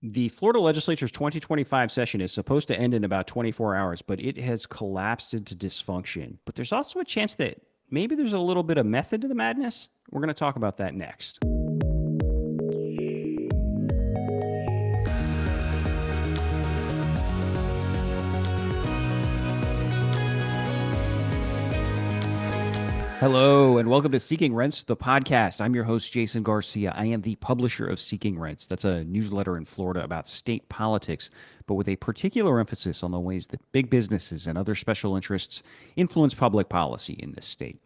The Florida Legislature's 2025 session is supposed to end in about 24 hours, but it has collapsed into dysfunction. But there's also a chance that maybe there's a little bit of method to the madness. We're going to talk about that next. Hello, and welcome to Seeking Rents, the podcast. I'm your host, Jason Garcia. I am the publisher of Seeking Rents. That's a newsletter in Florida about state politics, but with a particular emphasis on the ways that big businesses and other special interests influence public policy in this state.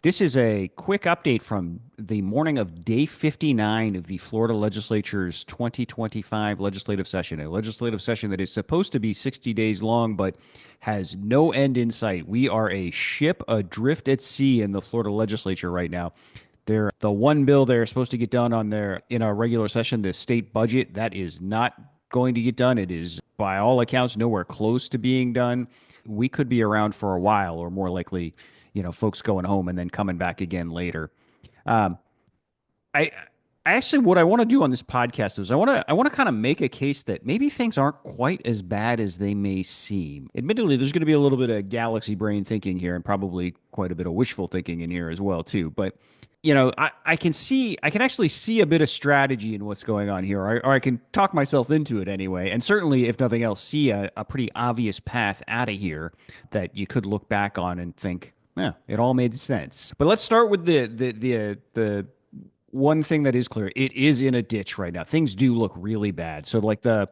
This is a quick update from the morning of day 59 of the Florida Legislature's 2025 legislative session, a legislative session that is supposed to be 60 days long, but has no end in sight. We are a ship adrift at sea in the Florida Legislature right now. The one bill they're supposed to get done on their in a regular session, the state budget, that is not going to get done. It is, by all accounts, nowhere close to being done. We could be around for a while, or more likely, folks going home and then coming back again later. Um, I, I actually, what I want to do on this podcast is I want to kind of make a case that maybe things aren't quite as bad as they may seem. Admittedly, there's going to be a little bit of galaxy brain thinking here, and probably quite a bit of wishful thinking in here as well too. But I can actually see a bit of strategy in what's going on here, or I can talk myself into it anyway. And certainly, if nothing else, see a pretty obvious path out of here that you could look back on and think, yeah, it all made sense. But let's start with the one thing that is clear. It is in a ditch right now. Things do look really bad. So like the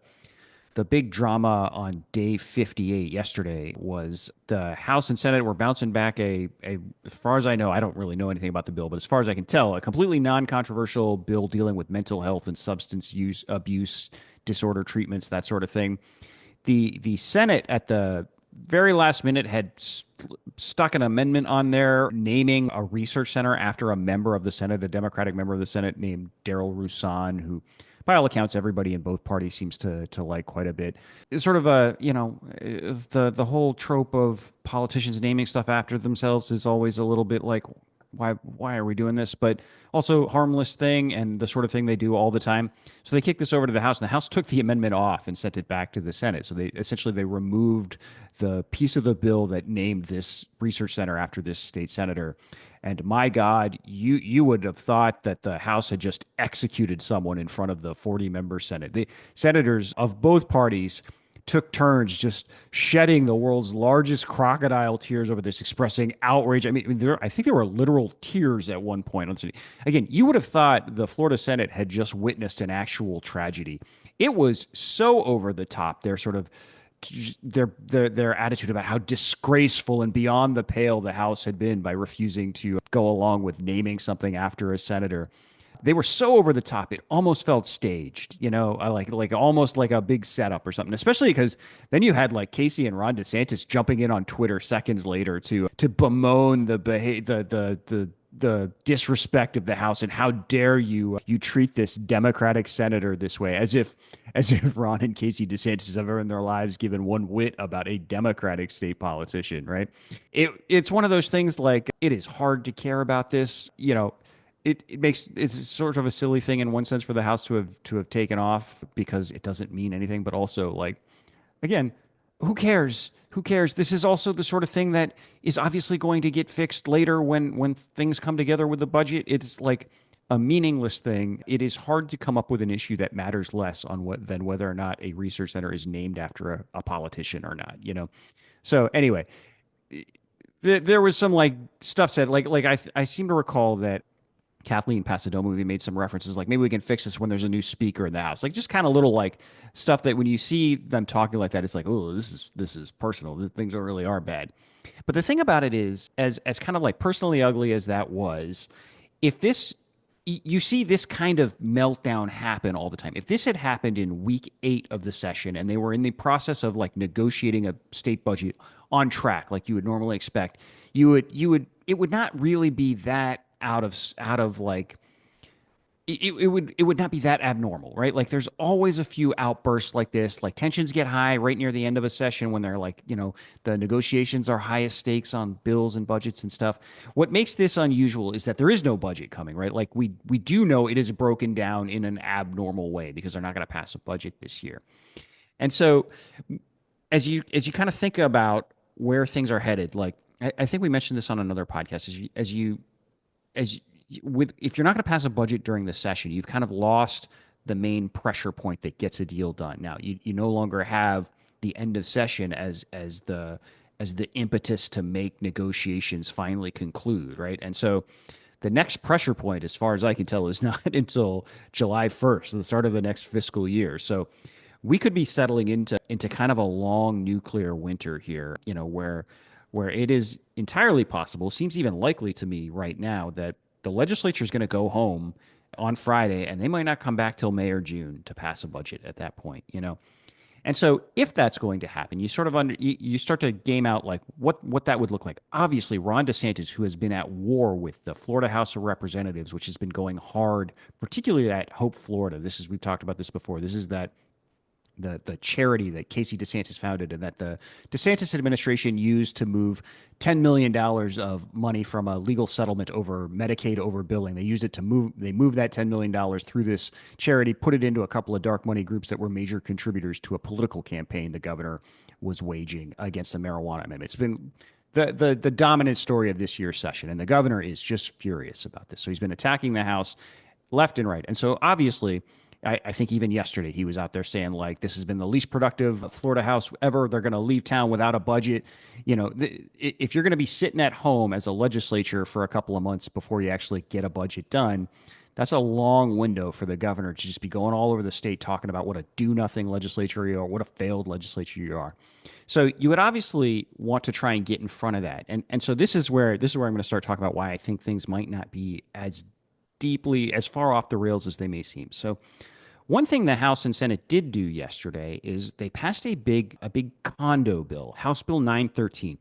big drama on day 58 yesterday was the House and Senate were bouncing back as far as I know, I don't really know anything about the bill, but as far as I can tell, a completely non-controversial bill dealing with mental health and substance use abuse disorder treatments, that sort of thing. The Senate at the very last minute had stuck an amendment on there naming a research center after a member of the Senate, a Democratic member of the Senate named Daryl Roussan, who by all accounts, everybody in both parties seems to like quite a bit. It's sort of the whole trope of politicians naming stuff after themselves is always a little bit like, why are we doing this? But also harmless thing and the sort of thing they do all the time. So they kicked this over to the House, and the House took the amendment off and sent it back to the Senate. So they removed the piece of the bill that named this research center after this state senator. And my God, you would have thought that the House had just executed someone in front of the 40-member Senate. The senators of both parties took turns just shedding the world's largest crocodile tears over this, expressing outrage. I think there were literal tears at one point. Again, you would have thought the Florida Senate had just witnessed an actual tragedy. It was so over the top. Their attitude about how disgraceful and beyond the pale the House had been by refusing to go along with naming something after a senator. They were so over the top, it almost felt staged, like almost like a big setup or something. Especially because then you had like Casey and Ron DeSantis jumping in on Twitter seconds later to bemoan the disrespect of the House and how dare you treat this Democratic senator this way, as if Ron and Casey DeSantis have ever in their lives given one whit about a Democratic state politician, right? It's one of those things like it is hard to care about this, it's sort of a silly thing in one sense for the House to have taken off because it doesn't mean anything, but also like again, who cares? Who cares? This is also the sort of thing that is obviously going to get fixed later when things come together with the budget. It's like a meaningless thing. It is hard to come up with an issue that matters less than whether or not a research center is named after a politician or not. So anyway, there was some like stuff said like I seem to recall that Kathleen Passidomo made some references like maybe we can fix this when there's a new speaker in the House. Like just kind of little like stuff that when you see them talking like that, it's like, oh, this is personal. Things really are bad. But the thing about it is, as kind of like personally ugly as that was, if this you see this kind of meltdown happen all the time. If this had happened in week 8 of the session and they were in the process of like negotiating a state budget on track like you would normally expect, it would not really be that out of like it would not be that abnormal, right? Like there's always a few outbursts like this. Like tensions get high right near the end of a session when they're like, the negotiations are highest stakes on bills and budgets and stuff. What makes this unusual is that there is no budget coming, right? Like we do know it is broken down in an abnormal way because they're not going to pass a budget this year. And so as you kind of think about where things are headed, like I think we mentioned this on another podcast, as with if you're not going to pass a budget during the session, you've kind of lost the main pressure point that gets a deal done. Now you no longer have the end of session as the impetus to make negotiations finally conclude, right? And so the next pressure point, as far as I can tell, is not until July 1st, the start of the next fiscal year. So we could be settling into kind of a long nuclear winter here, where it is entirely possible, seems even likely to me right now that the legislature is going to go home on Friday and they might not come back till May or June to pass a budget at that point. And so if that's going to happen, you start to game out like what that would look like. Obviously, Ron DeSantis, who has been at war with the Florida House of Representatives, which has been going hard, particularly at Hope, Florida. We've talked about this before. This is that the charity that Casey DeSantis founded and that the DeSantis administration used to move $10 million of money from a legal settlement over Medicaid overbilling. They used it to move that $10 million through this charity, put it into a couple of dark money groups that were major contributors to a political campaign the governor was waging against the marijuana amendment. It's been the dominant story of this year's session, and the governor is just furious about this. So he's been attacking the House left and right. And so obviously, I think even yesterday he was out there saying like this has been the least productive Florida House ever. They're going to leave town without a budget. If you're going to be sitting at home as a legislature for a couple of months before you actually get a budget done, that's a long window for the governor to just be going all over the state talking about what a do-nothing legislature you are, what a failed legislature you are. So you would obviously want to try and get in front of that, and so this is where I'm going to start talking about why I think things might not be as far off the rails as they may seem. So one thing the House and Senate did do yesterday is they passed a big condo bill, House Bill 913.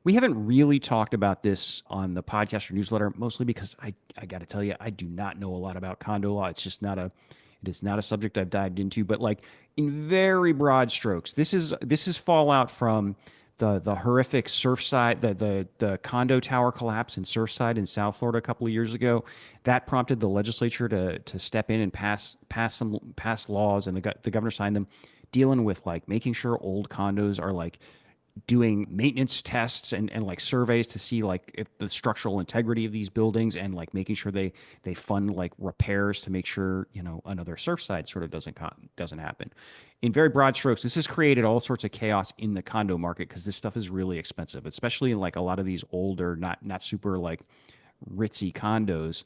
We haven't really talked about this on the podcast or newsletter, mostly because I got to tell you, I do not know a lot about condo law. It is not a subject I've dived into, but like in very broad strokes, this is fallout from the horrific Surfside, the condo tower collapse in Surfside in South Florida a couple of years ago. That prompted the legislature to step in and pass laws, and the governor signed them, dealing with like making sure old condos are like doing maintenance tests and like surveys to see like if the structural integrity of these buildings, and like making sure they fund like repairs to make sure another Surfside sort of doesn't happen. In very broad strokes, this has created all sorts of chaos in the condo market because this stuff is really expensive, especially in like a lot of these older, not super like ritzy condos.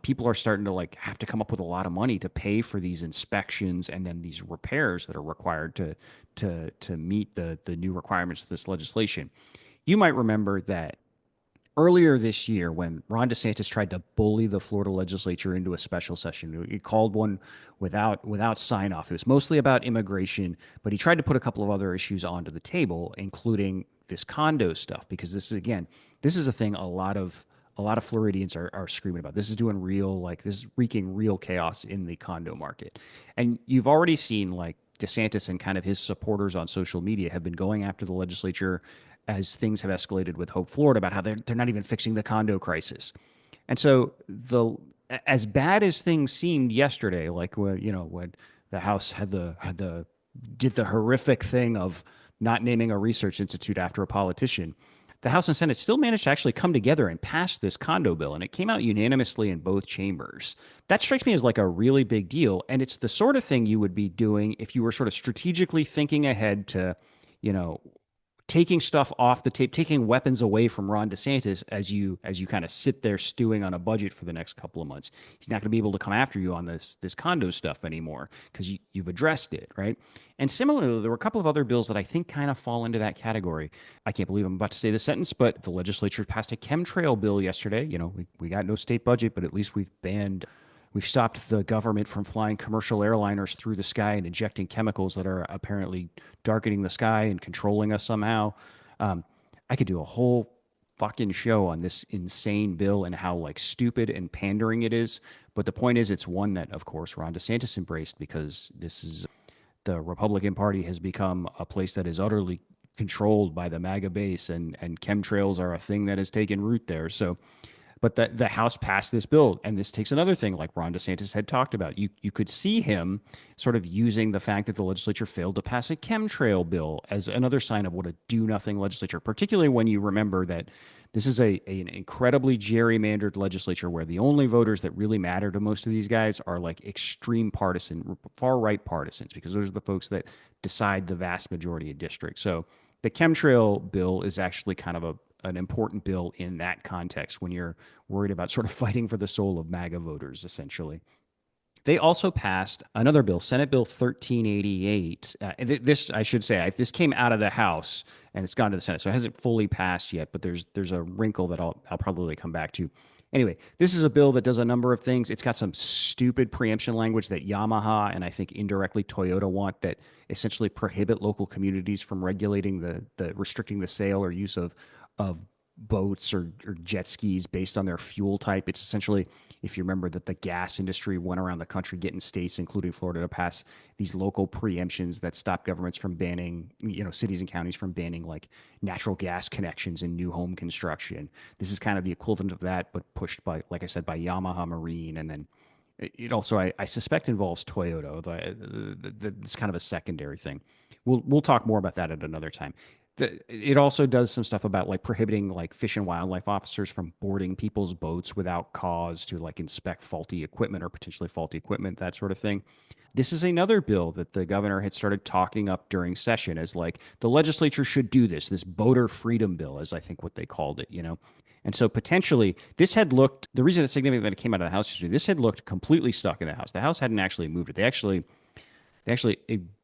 People are starting to like have to come up with a lot of money to pay for these inspections and then these repairs that are required to meet the new requirements of this legislation. You might remember that earlier this year when Ron DeSantis tried to bully the Florida legislature into a special session. He called one without sign off. It was mostly about immigration, but he tried to put a couple of other issues onto the table, including this condo stuff, because this is a thing a lot of Floridians are screaming about. This is wreaking real chaos in the condo market. And you've already seen like DeSantis and kind of his supporters on social media have been going after the legislature as things have escalated with Hope, Florida, about how they're not even fixing the condo crisis. And so as bad as things seemed yesterday, like when the House did the horrific thing of not naming a research institute after a politician, the House and Senate still managed to actually come together and pass this condo bill, and it came out unanimously in both chambers. That strikes me as like a really big deal, and it's the sort of thing you would be doing if you were sort of strategically thinking ahead to, you know, taking stuff off the tape, taking weapons away from Ron DeSantis as you kind of sit there stewing on a budget for the next couple of months. He's not going to be able to come after you on this condo stuff anymore because you've addressed it, right? And similarly, there were a couple of other bills that I think kind of fall into that category. I can't believe I'm about to say this sentence, but the legislature passed a chemtrail bill yesterday. We got no state budget, but at least we've stopped the government from flying commercial airliners through the sky and injecting chemicals that are apparently darkening the sky and controlling us somehow. I could do a whole fucking show on this insane bill and how like stupid and pandering it is. But the point is, it's one that, of course, Ron DeSantis embraced because this is the Republican Party has become a place that is utterly controlled by the MAGA base, and chemtrails are a thing that has taken root there. So but the House passed this bill, and this takes another thing like Ron DeSantis had talked about. You could see him sort of using the fact that the legislature failed to pass a chemtrail bill as another sign of what a do-nothing legislature, particularly when you remember that this is an incredibly gerrymandered legislature where the only voters that really matter to most of these guys are like extreme partisan, far right partisans, because those are the folks that decide the vast majority of districts. So the chemtrail bill is actually kind of an important bill in that context when you're worried about sort of fighting for the soul of MAGA voters, essentially. They also passed another bill, Senate Bill 1388. This, I should say, this came out of the House and it's gone to the Senate, so it hasn't fully passed yet. But there's a wrinkle that I'll probably come back to. Anyway, this is a bill that does a number of things. It's got some stupid preemption language that Yamaha and I think indirectly Toyota want that essentially prohibit local communities from regulating the restricting the sale or use of boats or jet skis based on their fuel type. It's essentially, if you remember, that the gas industry went around the country getting states, including Florida, to pass these local preemptions that stop governments from banning, cities and counties from banning like natural gas connections in new home construction. This is kind of the equivalent of that, but pushed by, like I said, by Yamaha Marine. And then it also, I suspect, involves Toyota, although it's kind of a secondary thing. We'll talk more about that at another time. It also does some stuff about like prohibiting like fish and wildlife officers from boarding people's boats without cause to like inspect faulty equipment or potentially faulty equipment, that sort of thing. This is another bill that the governor had started talking up during session as like the legislature should do this boater freedom bill, as I think what they called it. And so potentially this had looked, the reason it's significant that it came out of the House yesterday, this had looked completely stuck in the House. The House hadn't actually moved it. They actually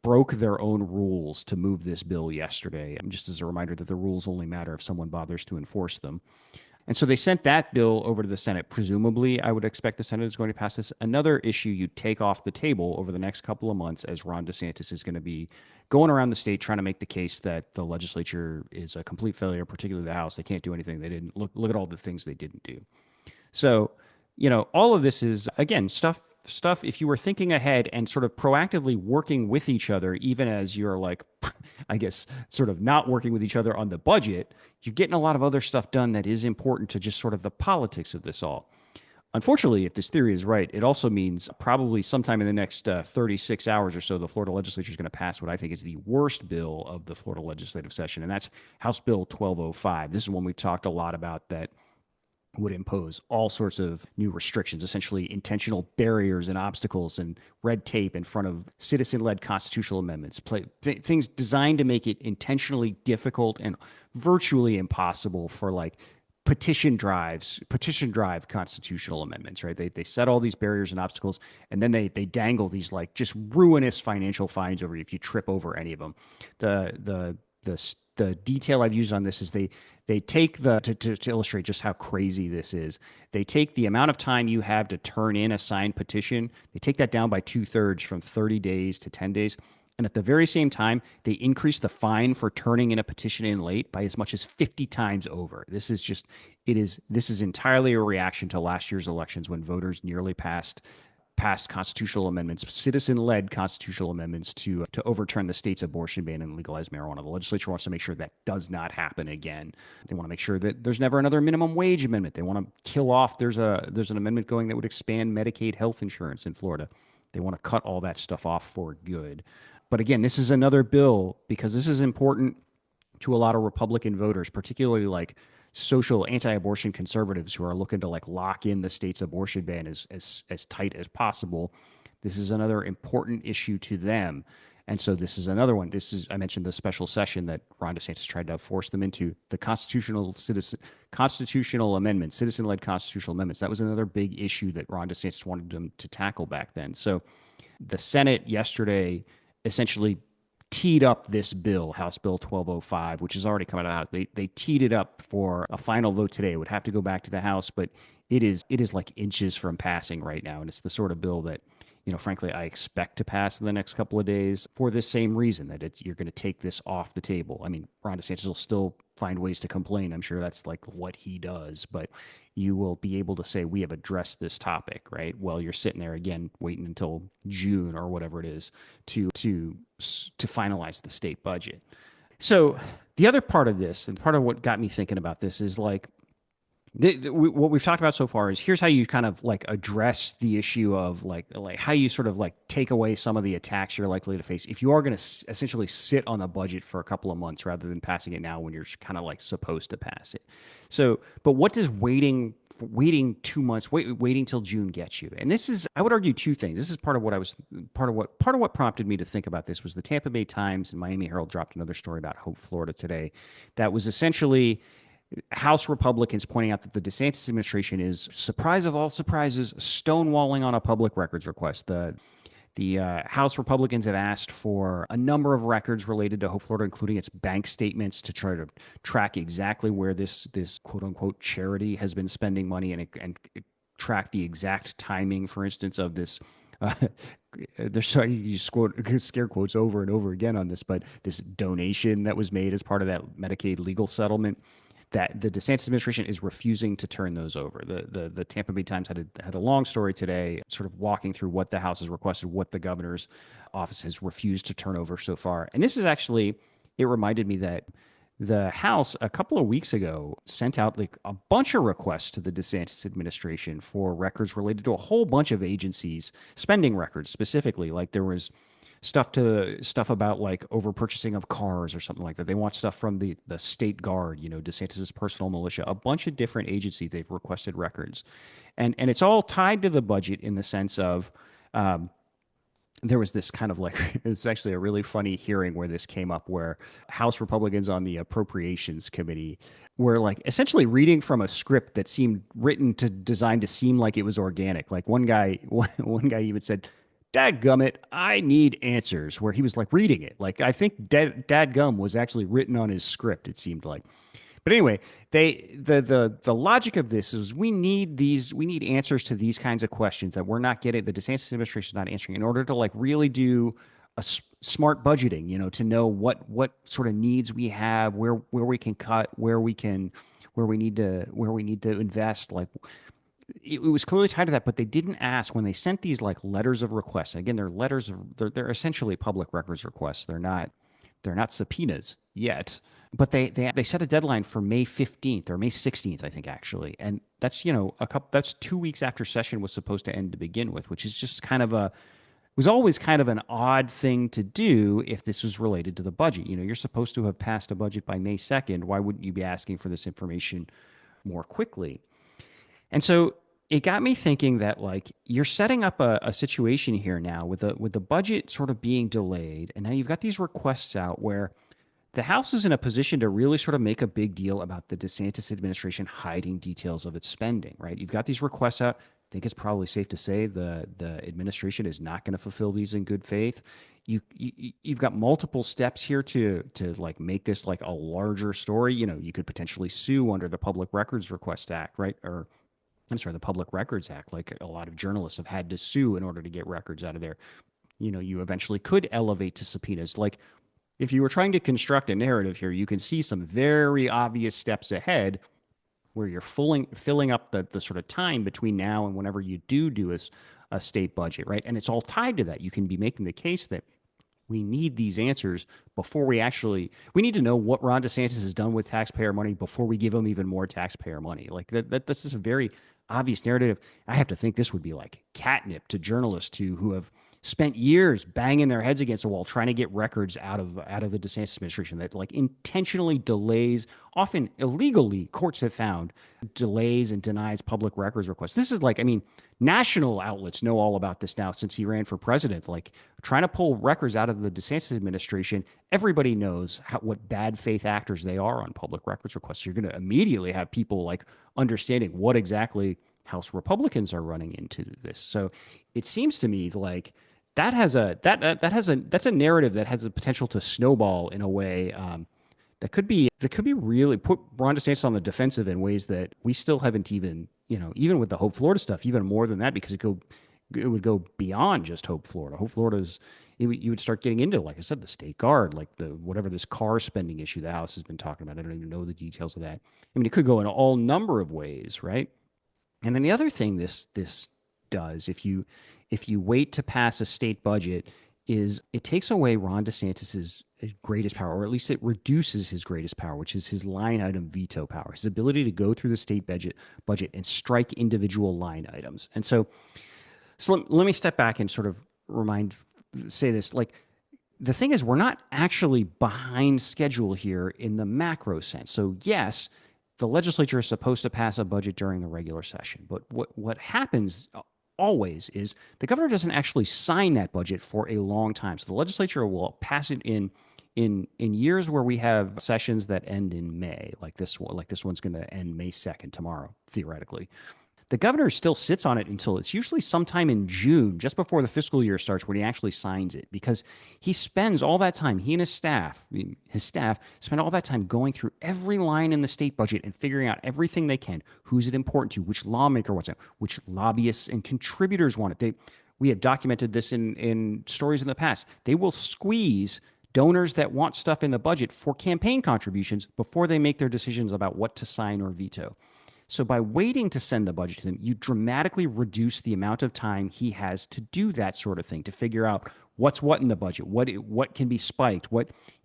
broke their own rules to move this bill yesterday, just as a reminder that the rules only matter if someone bothers to enforce them. And so they sent that bill over to the Senate. Presumably, I would expect the Senate is going to pass this. Another issue you take off the table over the next couple of months as Ron DeSantis is going to be going around the state trying to make the case that the legislature is a complete failure, particularly the House. They can't do anything. They didn't look at all the things they didn't do. So, all of this is, again, stuff if you were thinking ahead and sort of proactively working with each other, even as you're like, I guess, sort of not working with each other on the budget, you're getting a lot of other stuff done that is important to just sort of the politics of this all. Unfortunately, if this theory is right, it also means probably sometime in the next 36 hours or so, the Florida legislature is going to pass what I think is the worst bill of the Florida legislative session, and that's House Bill 1205. This is one we talked a lot about that would impose all sorts of new restrictions, essentially intentional barriers and obstacles and red tape in front of citizen-led constitutional amendments, things designed to make it intentionally difficult and virtually impossible for like petition drive constitutional amendments, right? They set all these barriers and obstacles, and then they dangle these like just ruinous financial fines over you if you trip over any of them. The detail I've used on this is they take to illustrate just how crazy this is. They take the amount of time you have to turn in a signed petition, they take that down by 2/3 from 30 days to 10 days. And at the very same time, they increase the fine for turning in a petition in late by as much as 50 times over. This is entirely a reaction to last year's elections when voters nearly passed constitutional amendments, citizen-led constitutional amendments to overturn the state's abortion ban and legalize marijuana. The legislature wants to make sure that does not happen again. They want to make sure that there's never another minimum wage amendment. They want to kill off. There's an amendment going that would expand Medicaid health insurance in Florida. They want to cut all that stuff off for good. But again, this is another bill because this is important to a lot of Republican voters, particularly like social anti-abortion conservatives who are looking to like lock in the state's abortion ban as tight as possible. This is another important issue to them. And so this is another one. I mentioned the special session that Ron DeSantis tried to force them into, the constitutional amendments, citizen-led constitutional amendments. That was another big issue that Ron DeSantis wanted them to tackle back then. So the Senate yesterday essentially teed up this bill, House Bill 1205, which has already come out of the House. They teed it up for a final vote today. It would have to go back to the House, but it is like inches from passing right now. And it's the sort of bill that, frankly, I expect to pass in the next couple of days for this same reason that you're going to take this off the table. I mean, Ron DeSantis will still find ways to complain. I'm sure that's like what he does, but you will be able to say, we have addressed this topic, right? Well, you're sitting there again, waiting until June or whatever it is to finalize the state budget. So the other part of this, and part of what got me thinking about this, is like what we've talked about so far is here's how you kind of like address the issue of like how you sort of like take away some of the attacks you're likely to face if you are going to essentially sit on a budget for a couple of months rather than passing it now when you're kind of like supposed to pass it. So, but what does waiting 2 months, waiting till June gets you? And this is, I would argue, two things. This is part of what prompted me to think about this was the Tampa Bay Times and Miami Herald dropped another story about Hope, Florida today that was essentially House Republicans pointing out that the DeSantis administration is, surprise of all surprises, stonewalling on a public records request. The House Republicans have asked for a number of records related to Hope, Florida, including its bank statements to try to track exactly where this quote unquote charity has been spending money and track the exact timing, for instance, of this. There's sorry, you scare quotes over and over again on this, but this donation that was made as part of that Medicaid legal settlement that the DeSantis administration is refusing to turn those over. The Tampa Bay Times had a long story today, sort of walking through what the House has requested, what the governor's office has refused to turn over so far. And this is actually, it reminded me that the House a couple of weeks ago sent out like a bunch of requests to the DeSantis administration for records related to a whole bunch of agencies, spending records specifically. Like there was stuff about like over purchasing of cars or something like that. They want stuff from the state guard, DeSantis's personal militia, a bunch of different agencies they've requested records, and it's all tied to the budget in the sense of there was this kind of like it's actually a really funny hearing where this came up where House Republicans on the Appropriations Committee were like essentially reading from a script that seemed designed to seem like it was organic. Like one guy even said, "Dadgummit, I need answers," where he was like reading it. Like I think Dadgum was actually written on his script, it seemed like. But anyway, the logic of this is we need answers to these kinds of questions that we're not getting, the DeSantis administration is not answering in order to like really do smart budgeting, to know what sort of needs we have, where we can cut, where we need to invest. Like it was clearly tied to that, but they didn't ask when they sent these like letters of request. Again, they're essentially public records requests. They're not subpoenas yet, but they set a deadline for May 15th or May 16th, I think actually, and that's that's 2 weeks after session was supposed to end to begin with, which is just was always kind of an odd thing to do if this was related to the budget. You're supposed to have passed a budget by May 2nd. Why wouldn't you be asking for this information more quickly? And so it got me thinking that like you're setting up a situation here now with the budget sort of being delayed, and now you've got these requests out where the House is in a position to really sort of make a big deal about the DeSantis administration hiding details of its spending, right? You've got these requests out. I think it's probably safe to say the administration is not going to fulfill these in good faith. You've got multiple steps here to like make this like a larger story. You could potentially sue under the Public Records Request Act, right? Or I'm sorry, the Public Records Act. Like a lot of journalists have had to sue in order to get records out of there. You eventually could elevate to subpoenas. Like if you were trying to construct a narrative here, you can see some very obvious steps ahead where you're filling up the sort of time between now and whenever you do a state budget, right? And it's all tied to that. You can be making the case that we need these answers before we need to know what Ron DeSantis has done with taxpayer money before we give him even more taxpayer money. Like that's just a very obvious narrative. I have to think this would be like catnip to journalists who have spent years banging their heads against the wall trying to get records out of the DeSantis administration that like intentionally delays, often illegally, courts have found, delays and denies public records requests. This is like, I mean, national outlets know all about this now since he ran for president. Like trying to pull records out of the DeSantis administration, everybody knows what bad faith actors they are on public records requests. You're going to immediately have people like understanding what exactly House Republicans are running into this. So it seems to me like that's a narrative that has the potential to snowball in a way that could be really put Ron DeSantis on the defensive in ways that we still haven't even with the Hope Florida stuff, even more than that, because go beyond just Hope Florida. Hope Florida's you would start getting into, like I said, the state guard, like the whatever this car spending issue the House has been talking about. I don't even know the details of that. I mean, it could go in all number of ways, right? And then the other thing this does, if you wait to pass a state budget, is it takes away Ron DeSantis's greatest power, or at least it reduces his greatest power, which is his line item veto power, his ability to go through the state budget and strike individual line items. And so let me step back and sort of say this, like, the thing is, we're not actually behind schedule here in the macro sense. So yes, the legislature is supposed to pass a budget during the regular session, but what happens always is the governor doesn't actually sign that budget for a long time. So the legislature will pass it in years where we have sessions that end in May, like this one. Like this one's going to end May 2nd tomorrow, theoretically. The governor still sits on it until it's usually sometime in June, just before the fiscal year starts, when he actually signs it, because he spends all that time, he and his staff spend all that time going through every line in the state budget and figuring out everything they can. Who's it important to? Which lawmaker wants it? Which lobbyists and contributors want it? We have documented this in stories in the past. They will squeeze donors that want stuff in the budget for campaign contributions before they make their decisions about what to sign or veto. So by waiting to send the budget to them, you dramatically reduce the amount of time he has to do that sort of thing, to figure out what's what in the budget, what can be spiked,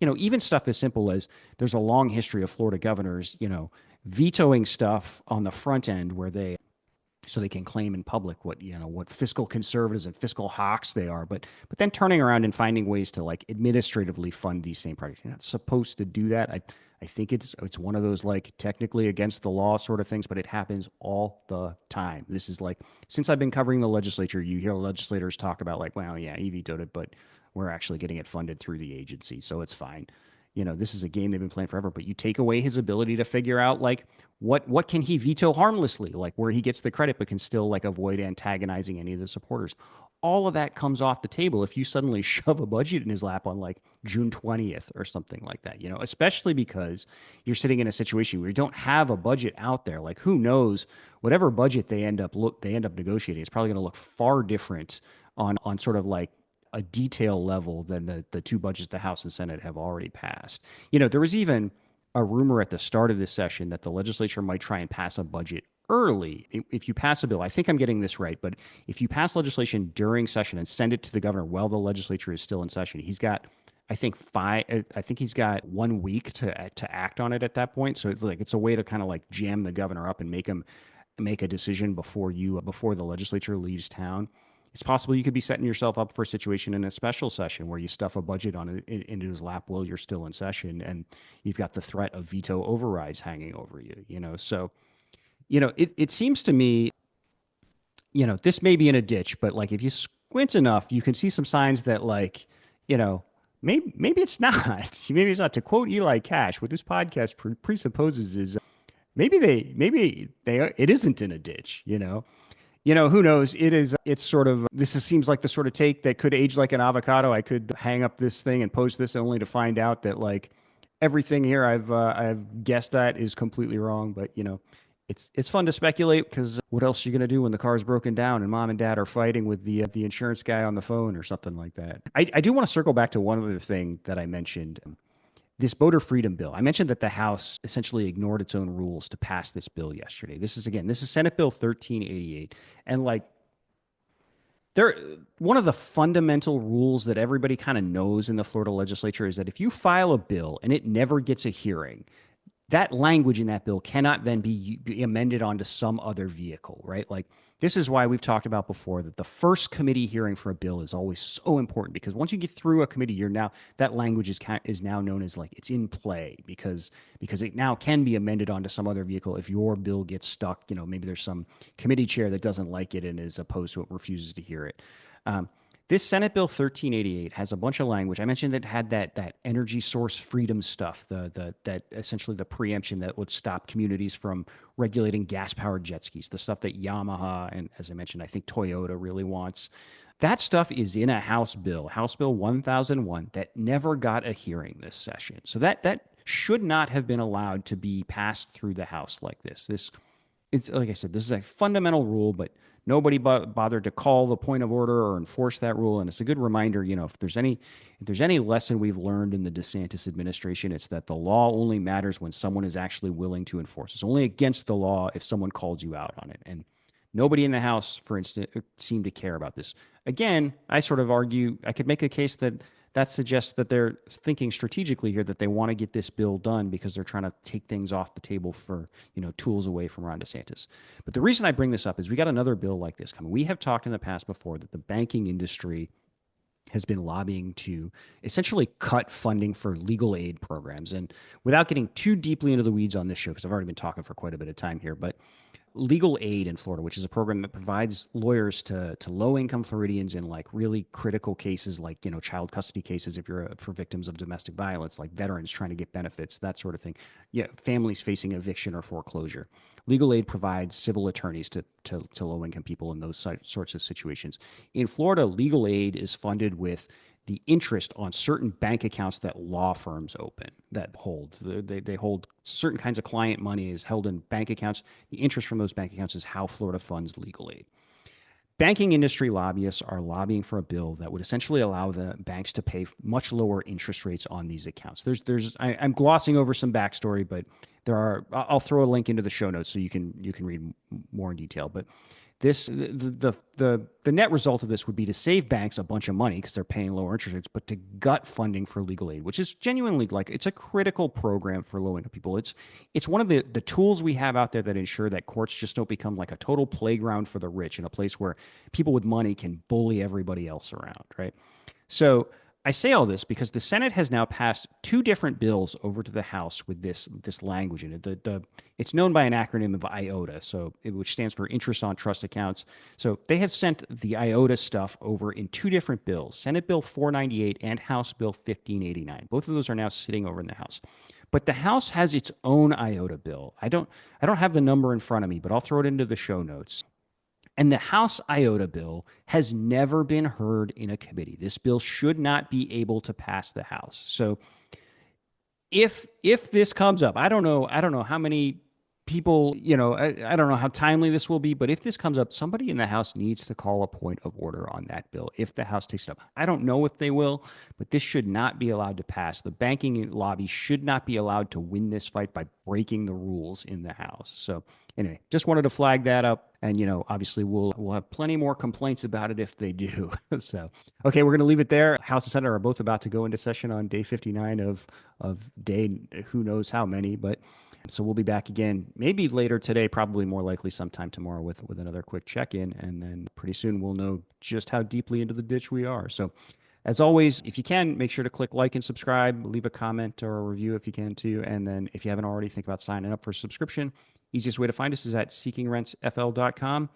even stuff as simple as, there's a long history of Florida governors, vetoing stuff on the front end so they can claim in public what fiscal conservatives and fiscal hawks they are, but then turning around and finding ways to, like, administratively fund these same projects. You're not supposed to do that. I think it's one of those, like, technically against the law sort of things, but it happens all the time. This is like, since I've been covering the legislature, you hear legislators talk about, like, well, yeah, he vetoed it, but we're actually getting it funded through the agency, so it's fine. This is a game they've been playing forever, but you take away his ability to figure out, like, what can he veto harmlessly, like where he gets the credit but can still, like, avoid antagonizing any of the supporters. All of that comes off the table if you suddenly shove a budget in his lap on, like, June 20th or something like that, especially because you're sitting in a situation where you don't have a budget out there. Like, who knows, whatever budget they end up negotiating, it's probably going to look far different on sort of like a detail level than the two budgets the House and Senate have already passed. There was even a rumor at the start of this session that the legislature might try and pass a budget early. If you pass a bill, I think I'm getting this right, but if you pass legislation during session and send it to the governor while the legislature is still in session, he's got, I think he's got 1 week to act on it at that point. So it's a way to kind of, like, jam the governor up and make him make a decision before the legislature leaves town. It's possible you could be setting yourself up for a situation in a special session where you stuff a budget into his lap while you're still in session, and you've got the threat of veto overrides hanging over you. So it seems to me, this may be in a ditch, but, like, if you squint enough, you can see some signs that, like, maybe it's not. Maybe it's not. To quote Eli Cash, what this podcast presupposes is maybe it isn't in a ditch. Who knows? It's sort of, seems like the sort of take that could age like an avocado. I could hang up this thing and post this only to find out that, like, everything here I've guessed at is completely wrong. But it's fun to speculate, because what else are you gonna do when the car's broken down and mom and dad are fighting with the insurance guy on the phone or something like that? I do want to circle back to one other thing that I mentioned. This voter freedom bill. I mentioned that the House essentially ignored its own rules to pass this bill yesterday. This is Senate Bill 1388. And, like, one of the fundamental rules that everybody kind of knows in the Florida legislature is that if you file a bill and it never gets a hearing, that language in that bill cannot then be amended onto some other vehicle, right? Like, this is why we've talked about before that the first committee hearing for a bill is always so important, because once you get through a committee, that language is now known as, like, it's in play, because it now can be amended onto some other vehicle if your bill gets stuck. Maybe there's some committee chair that doesn't like it and is opposed to it, refuses to hear it. This Senate Bill 1388 has a bunch of language. I mentioned that had that energy source freedom stuff, that essentially the preemption that would stop communities from regulating gas-powered jet skis, the stuff that Yamaha and, as I mentioned, I think Toyota really wants. That stuff is in a House Bill 1001, that never got a hearing this session. So that should not have been allowed to be passed through the House like this. It's like I said, this is a fundamental rule, but Nobody bothered to call the point of order or enforce that rule. And it's a good reminder, if there's any lesson we've learned in the DeSantis administration, it's that the law only matters when someone is actually willing to enforce. It's only against the law if someone calls you out on it. And nobody in the House, for instance, seemed to care about this. Again, I sort of argue, I could make a case that suggests that they're thinking strategically here, that they want to get this bill done because they're trying to take things off the table for, tools away from Ron DeSantis. But the reason I bring this up is we got another bill like this coming. We have talked in the past before that the banking industry has been lobbying to essentially cut funding for legal aid programs. And without getting too deeply into the weeds on this show, because I've already been talking for quite a bit of time here, but legal aid in Florida, which is a program that provides lawyers to low-income Floridians in like really critical cases, like child custody cases, if you're for victims of domestic violence, like veterans trying to get benefits, that sort of thing. Yeah, families facing eviction or foreclosure. Legal aid provides civil attorneys to low-income people in those sorts of situations. In Florida, legal aid is funded with the interest on certain bank accounts that law firms open that hold. They hold certain kinds of client money is held in bank accounts. The interest from those bank accounts is how Florida funds legal aid. Banking industry lobbyists are lobbying for a bill that would essentially allow the banks to pay much lower interest rates on these accounts. I'm glossing over some backstory, but I'll throw a link into the show notes so you can read more in detail. But the net result of this would be to save banks a bunch of money because they're paying lower interest rates, but to gut funding for legal aid, which is genuinely it's a critical program for low income people. It's one of the tools we have out there that ensure that courts just don't become like a total playground for the rich and a place where people with money can bully everybody else around, right? So I say all this because the Senate has now passed two different bills over to the House with this language in it. It's known by an acronym of IOTA, which stands for Interest on Trust Accounts. So they have sent the IOTA stuff over in two different bills, Senate Bill 498 and House Bill 1589. Both of those are now sitting over in the House. But the House has its own IOTA bill. I don't have the number in front of me, but I'll throw it into the show notes. And the House IOTA bill has never been heard in a committee. This bill should not be able to pass the House. So if this comes up, I don't know how many people, I don't know how timely this will be, but if this comes up, somebody in the House needs to call a point of order on that bill if the House takes it up. I don't know if they will, but this should not be allowed to pass. The banking lobby should not be allowed to win this fight by breaking the rules in the House. So anyway, just wanted to flag that up. And, obviously we'll have plenty more complaints about it if they do. So, okay, we're going to leave it there. House and Senate are both about to go into session on day 59 of day who knows how many, but so we'll be back again, maybe later today, probably more likely sometime tomorrow with another quick check-in. And then pretty soon we'll know just how deeply into the ditch we are. So as always, if you can, make sure to click like and subscribe, leave a comment or a review if you can too. And then if you haven't already, think about signing up for a subscription. Easiest way to find us is at seekingrentsfl.com.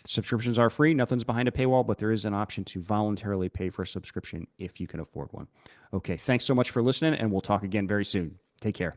Subscriptions are free. Nothing's behind a paywall, but there is an option to voluntarily pay for a subscription if you can afford one. Okay, thanks so much for listening, and we'll talk again very soon. Take care.